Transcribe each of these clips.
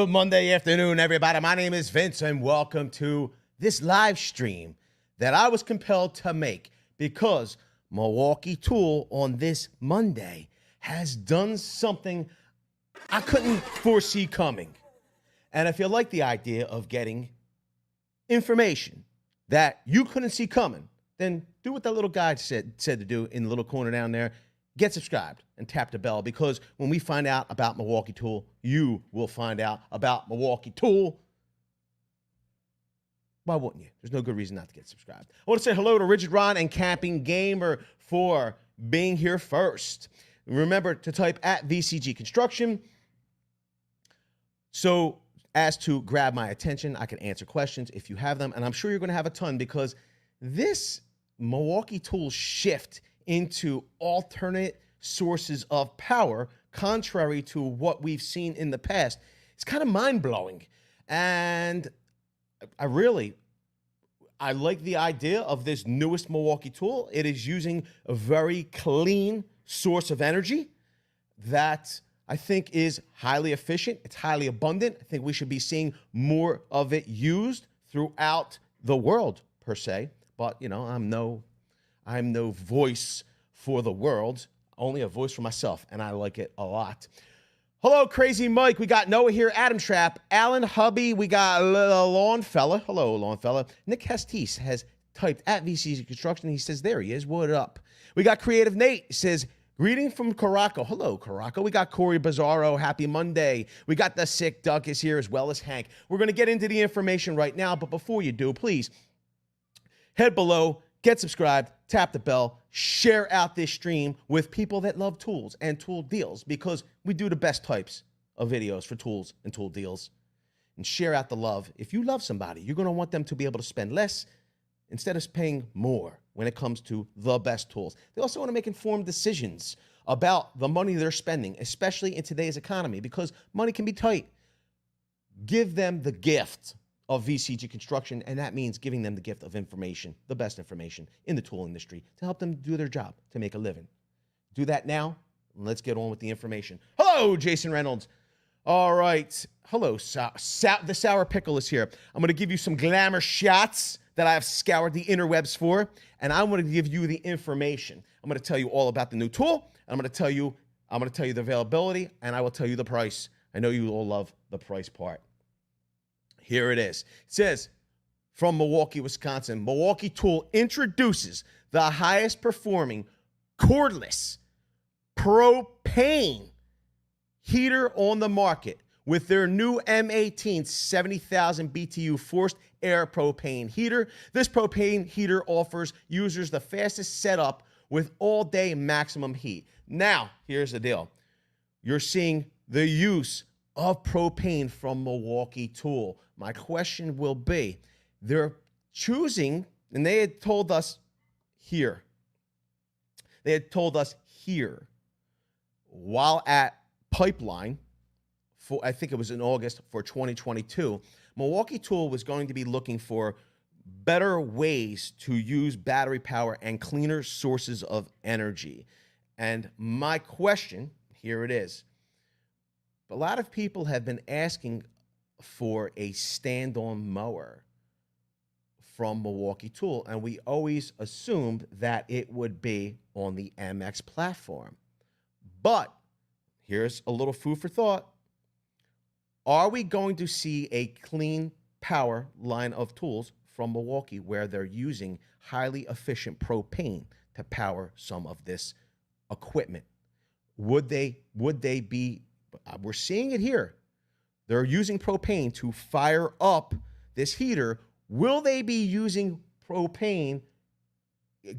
Good Monday afternoon, everybody. My name is Vince, and welcome to this live stream that I was compelled to make because Milwaukee Tool on this Monday has done something I couldn't foresee coming. And if you like the idea of getting information that you couldn't see coming, then do what that little guy said to do in the little corner down there. Get subscribed and tap the bell, because when we find out about Milwaukee Tool, you will find out about Milwaukee Tool. Why wouldn't you? There's no good reason not to get subscribed. I want to say hello to Rigid Ron and Camping Gamer for being here first. Remember to type at VCG Construction so as to grab my attention. I can answer questions if you have them, and I'm sure you're going to have a ton, because this Milwaukee Tool shift into alternate sources of power, contrary to what we've seen in the past, it's kind of mind-blowing. And I like the idea of this newest Milwaukee Tool. It is using a very clean source of energy that I think is highly efficient. It's highly abundant. I think we should be seeing more of it used throughout the world, per se. But, you know, I'm no voice for the world, only a voice for myself, and I like it a lot. Hello, Crazy Mike. We got Noah here, Adam Trapp, Alan Hubby. We got Lawn Fella. Hello, Lawn Fella. Nick Hestis has typed at VCG Construction. He says, there he is. What up? We got Creative Nate. He says, greeting from Caraco. Hello, Caraco. We got Corey Bizarro. Happy Monday. We got the Sick Duck is here, as well as Hank. We're going to get into the information right now, but before you do, please head below, get subscribed, tap the bell, share out this stream with people that love tools and tool deals, because we do the best types of videos for tools and tool deals. And share out the love. If you love somebody, you're going to want them to be able to spend less instead of paying more when it comes to the best tools. They also want to make informed decisions about the money they're spending, especially in today's economy, because money can be tight. Give them the gift of VCG Construction, and that means giving them the gift of information, the best information in the tool industry, to help them do their job, to make a living. Do that now, and let's get on with the information. Hello, Jason Reynolds. All right. Hello, the Sour Pickle is here. I'm going to give you some glamour shots that I have scoured the interwebs for, and I'm going to give you the information. I'm going to tell you all about the new tool, and I'm going to tell you the availability, and I will tell you the price. I know you all love the price part. Here it is. It says, from Milwaukee, Wisconsin, Milwaukee Tool introduces the highest performing cordless propane heater on the market with their new M18 70,000 BTU forced air propane heater. This propane heater offers users the fastest setup with all-day maximum heat. Now, here's the deal. You're seeing the use of propane from Milwaukee Tool. My question will be, they're choosing, and they had told us here, while at Pipeline, for I think it was in August for 2022, Milwaukee Tool was going to be looking for better ways to use battery power and cleaner sources of energy. And my question, here it is. A lot of people have been asking for a stand-on mower from Milwaukee Tool, and we always assumed that it would be on the MX platform. But here's a little food for thought. Are we going to see a clean power line of tools from Milwaukee where they're using highly efficient propane to power some of this equipment? Would they be, we're seeing it here. They're using propane to fire up this heater. Will they be using propane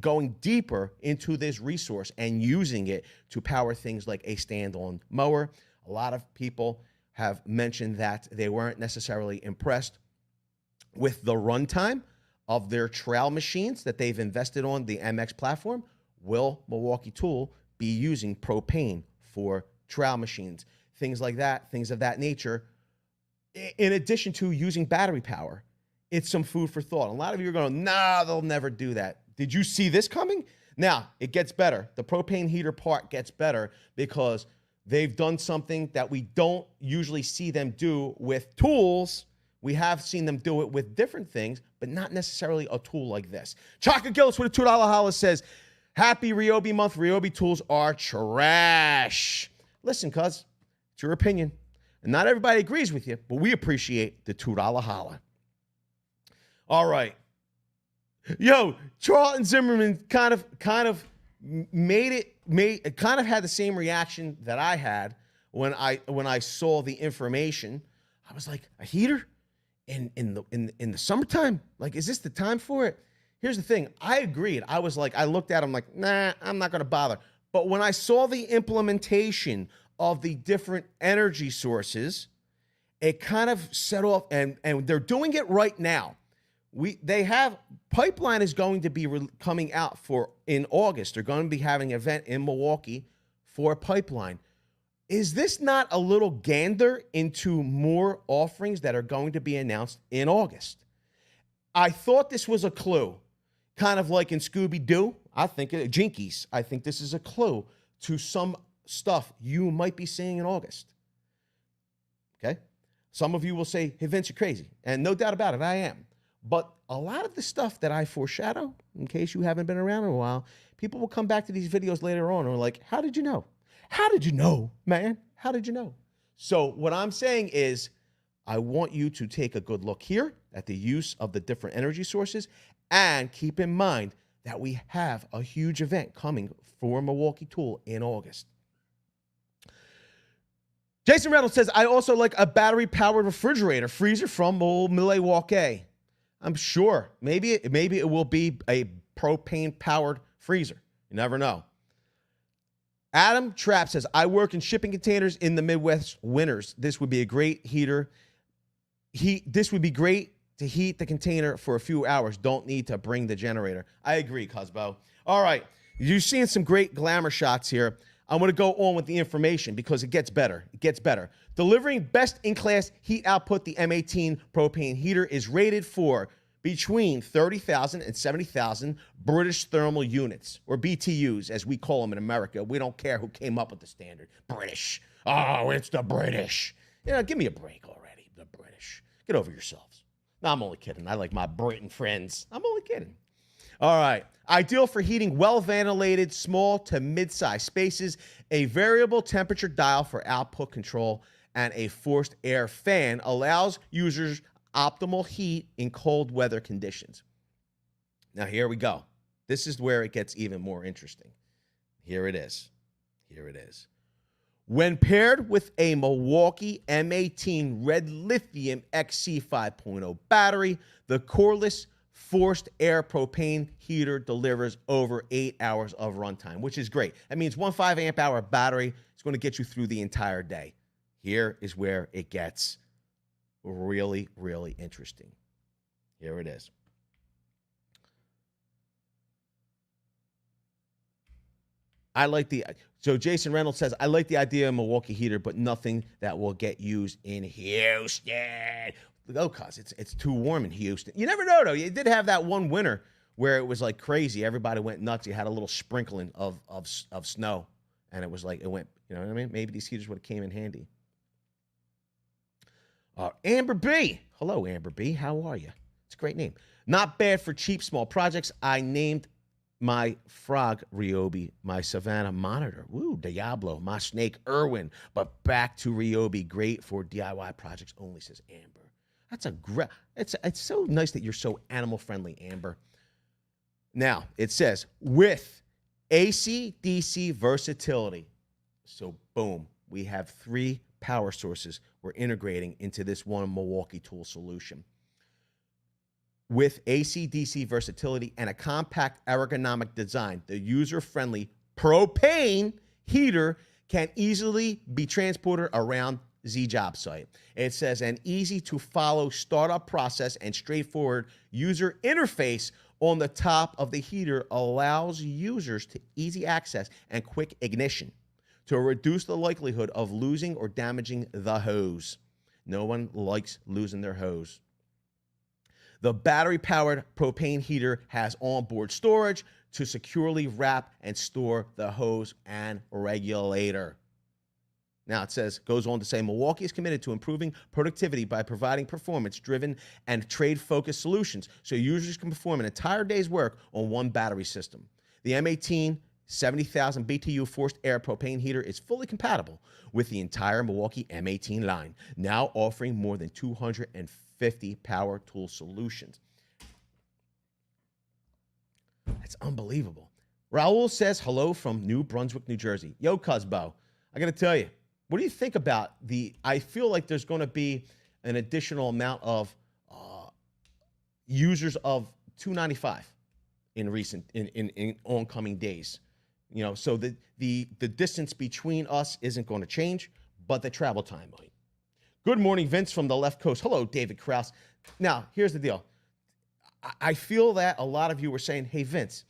going deeper into this resource and using it to power things like a stand-on mower? A lot of people have mentioned that they weren't necessarily impressed with the runtime of their trail machines that they've invested on the MX platform. Will Milwaukee Tool be using propane for trail machines? Things like that, things of that nature. In addition to using battery power, it's some food for thought. A lot of you are going, nah, they'll never do that. Did you see this coming? Now, it gets better. The propane heater part gets better because They've done something that we don't usually see them do with tools. We have seen them do it with different things, but not necessarily a tool like this. Chaka Gillis with a $2 holla says, happy Ryobi month. Ryobi tools are trash. Listen, cuz, it's your opinion. And not everybody agrees with you, but we appreciate the $2 holla. All right. Yo, Charlton Zimmerman kind of had the same reaction that I had when I saw the information. I was like, a heater in the summertime? Like, is this the time for it? Here's the thing. I agreed. I was like, I looked at him like, nah, I'm not going to bother. But when I saw the implementation of the different energy sources, it kind of set off, and they're doing it right now. Pipeline is going to be coming out in August. They're going to be having an event in Milwaukee for Pipeline. Is this not a little gander into more offerings that are going to be announced in August? I thought this was a clue, kind of like in Scooby-Doo. Jinkies. I think this is a clue to some stuff you might be seeing in August. Okay? Some of you will say, hey, Vince, you're crazy. And no doubt about it, I am. But a lot of the stuff that I foreshadow, in case you haven't been around in a while, people will come back to these videos later on and are like, how did you know? How did you know, man? How did you know? So what I'm saying is I want you to take a good look here at the use of the different energy sources and keep in mind that we have a huge event coming for Milwaukee Tool in August. Jason Reynolds says, I also like a battery-powered refrigerator freezer from old Milwaukee. I'm sure. Maybe it will be a propane-powered freezer. You never know. Adam Trapp says, I work in shipping containers in the Midwest winters. This would be a great heater. This would be great to heat the container for a few hours. Don't need to bring the generator. I agree, Cosbo. All right. You're seeing some great glamour shots here. I'm going to go on with the information because it gets better. It gets better. Delivering best-in-class heat output, the M18 propane heater is rated for between 30,000 and 70,000 British thermal units, or BTUs, as we call them in America. We don't care who came up with the standard. British. Oh, it's the British. Give me a break already, the British. Get over yourselves. No, I'm only kidding. I like my Britain friends. I'm only kidding. All right. Ideal for heating well-ventilated small to mid-sized spaces, a variable temperature dial for output control, and a forced air fan allows users optimal heat in cold weather conditions. Now, here we go. This is where it gets even more interesting. Here it is. Here it is. When paired with a Milwaukee M18 Red Lithium XC 5.0 battery, the coreless forced air propane heater delivers over 8 hours of runtime, which is great. That means one 5 amp hour battery is going to get you through the entire day. Here is where it gets really, really interesting. Here it is. So Jason Reynolds says, I like the idea of a Milwaukee heater, but nothing that will get used in Houston. Oh, cuz it's too warm in Houston. You never know, though. You did have that one winter where it was like crazy. Everybody went nuts. You had a little sprinkling of snow, and it was like, it went, you know what I mean? Maybe these heaters would have came in handy. Amber B. Hello, Amber B. How are you? It's a great name. Not bad for cheap, small projects. I named my frog Ryobi, my Savannah monitor. Woo, Diablo, my snake Irwin. But back to Ryobi, great for DIY projects only, says Amber. That's a great. It's so nice that you're so animal friendly, Amber. Now it says with AC DC versatility. So boom, we have 3 power sources we're integrating into this one Milwaukee Tool solution. With AC DC versatility and a compact ergonomic design, the user-friendly propane heater can easily be transported around the job site. It says an easy-to-follow startup process and straightforward user interface on the top of the heater allows users to easy access and quick ignition to reduce the likelihood of losing or damaging the hose. No one likes losing their hose. The battery-powered propane heater has onboard storage to securely wrap and store the hose and regulator. Now it says, goes on to say, Milwaukee is committed to improving productivity by providing performance-driven and trade-focused solutions so users can perform an entire day's work on one battery system. The M18 70,000 BTU forced air propane heater is fully compatible with the entire Milwaukee M18 line, now offering more than 250 power tool solutions. That's unbelievable. Raul says hello from New Brunswick, New Jersey. Yo, Cuzbo, I got to tell you, what do you think about I feel like there's going to be an additional amount of users of 295 in oncoming days. You know, so the distance between us isn't going to change, but the travel time might. Good morning, Vince from the left coast. Hello, David Krause. Now, here's the deal. I feel that a lot of you were saying, hey, Vince,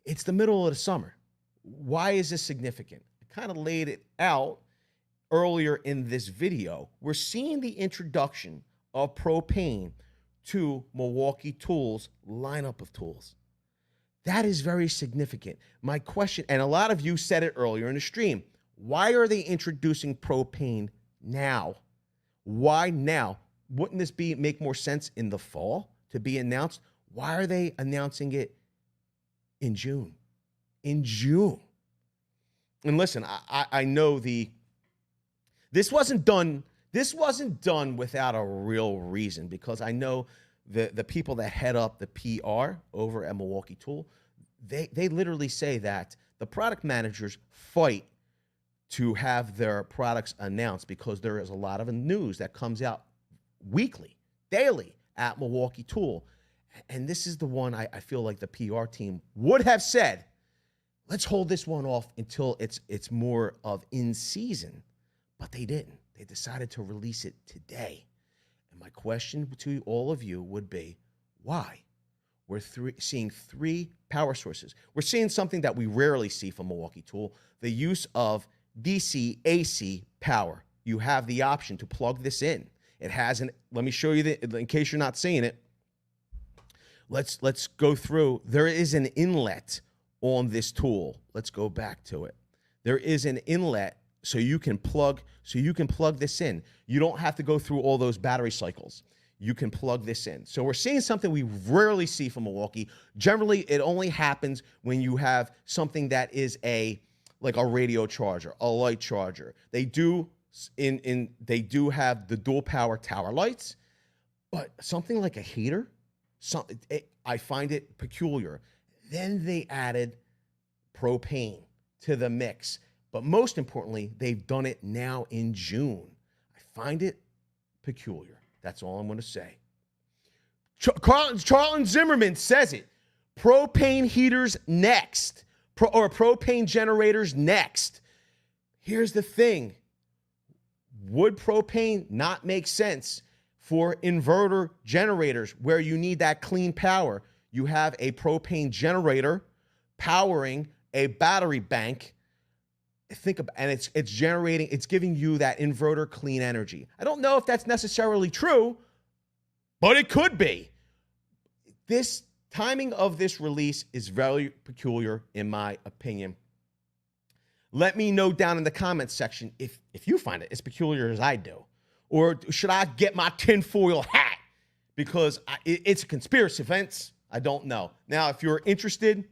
it's the middle of the summer. Why is this significant? I kind of laid it out earlier in this video. We're seeing the introduction of propane to Milwaukee Tools lineup of tools. That is very significant. My question, and a lot of you said it earlier in the stream, why are they introducing propane now? Why now? Wouldn't this make more sense in the fall to be announced? Why are they announcing it in June? In June. And listen, I know this wasn't done without a real reason, because I know the people that head up the PR over at Milwaukee Tool, they literally say that the product managers fight to have their products announced because there is a lot of news that comes out weekly, daily at Milwaukee Tool. And this is the one I feel like the PR team would have said, let's hold this one off until it's more of in season. But they didn't. They decided to release it today. And my question to all of you would be, why? We're seeing three power sources. We're seeing something that we rarely see from Milwaukee Tool, the use of DC AC power. You have the option to plug this in. It has let me show you in case you're not seeing it. Let's go through. There is an inlet on this tool. Let's go back to it. There is an inlet so you can plug this in. You don't have to go through all those battery cycles. You can plug this in. So we're seeing something we rarely see from Milwaukee. Generally, it only happens when you have something that is like a radio charger, a light charger. They do have the dual power tower lights, but something like a heater, I find it peculiar. Then they added propane to the mix. But most importantly, they've done it now in June. I find it peculiar. That's all I'm going to say. Charlton Zimmerman says it. Propane heaters next. Or propane generators next. Here's the thing. Would propane not make sense for inverter generators where you need that clean power? You have a propane generator powering a battery bank. Think about, and it's generating, it's giving you that inverter clean energy. I don't know if that's necessarily true, but it could be. This timing of this release is very peculiar, in my opinion. Let me know down in the comments section if you find it as peculiar as I do, or should I get my tinfoil hat because it's a conspiracy, Vince? I don't know. Now, if you're interested,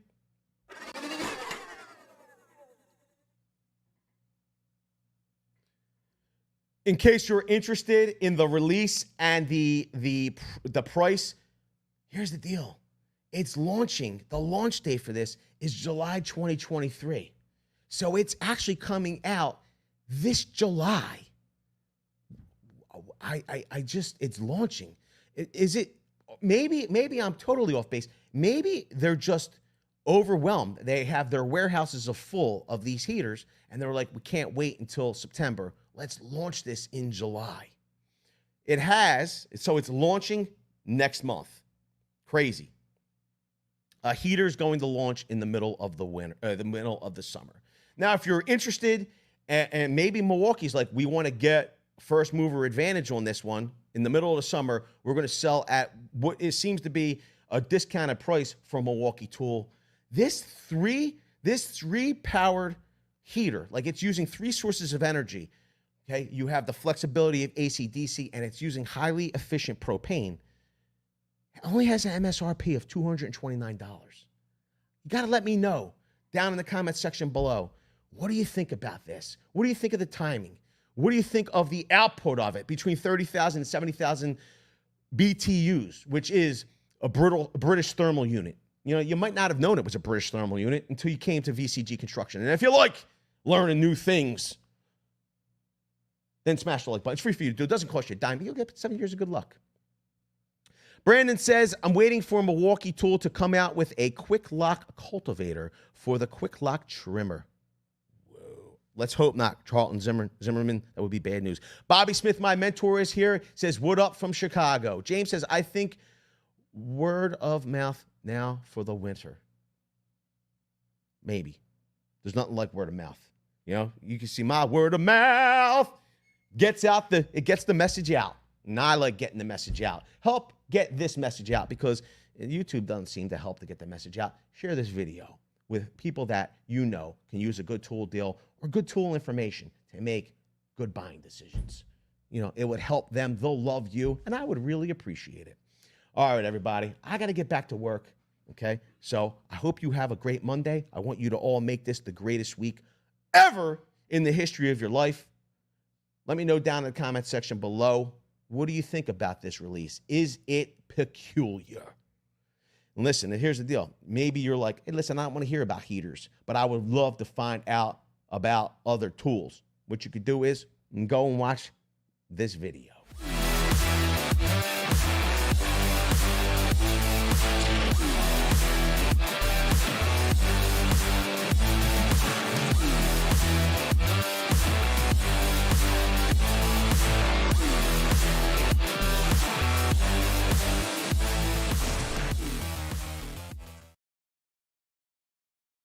in case you're interested in the release and the price, here's the deal. It's launching. The launch date for this is July 2023. So it's actually coming out this July. It's launching. Is it, maybe I'm totally off base. Maybe they're just overwhelmed. They have their warehouses full of these heaters, and they're like, we can't wait until September. Let's launch this in July. So it's launching next month. Crazy. A heater's going to launch in the middle of the winter, the middle of the summer. Now, if you're interested, and maybe Milwaukee's like, we want to get first mover advantage on this one, in the middle of the summer, we're going to sell at what seems to be a discounted price for Milwaukee Tool. This three powered heater, like it's using three sources of energy, Okay, you have the flexibility of AC DC, and it's using highly efficient propane. It only has an MSRP of $229. You got to let me know down in the comment section below. What do you think about this? What do you think of the timing? What do you think of the output of it between 30,000 and 70,000 BTUs, which is a British thermal unit? You know, you might not have known it was a British thermal unit until you came to VCG Construction. And if you like learning new things, then smash the like button. It's free for you to do. It doesn't cost you a dime, but you'll get 7 years of good luck. Brandon says, I'm waiting for Milwaukee Tool to come out with a quick lock cultivator for the quick lock trimmer. Whoa. Let's hope not. Charlton Zimmerman, that would be bad news. Bobby Smith, my mentor, is here. Says, what up from Chicago? James says, I think word of mouth now for the winter. Maybe. There's nothing like word of mouth. You know, you can see my word of mouth gets the message out. And I like getting the message out. Help get this message out, because YouTube doesn't seem to help to get the message out. Share this video with people that you know can use a good tool deal or good tool information to make good buying decisions. You know, it would help them. They'll love you, and I would really appreciate it. All right, everybody. I got to get back to work, okay? So I hope you have a great Monday. I want you to all make this the greatest week ever in the history of your life. Let me know down in the comment section below. What do you think about this release? Is it peculiar? And listen, and here's the deal. Maybe you're like, hey, listen, I don't want to hear about heaters, but I would love to find out about other tools. What you could do is go and watch this video.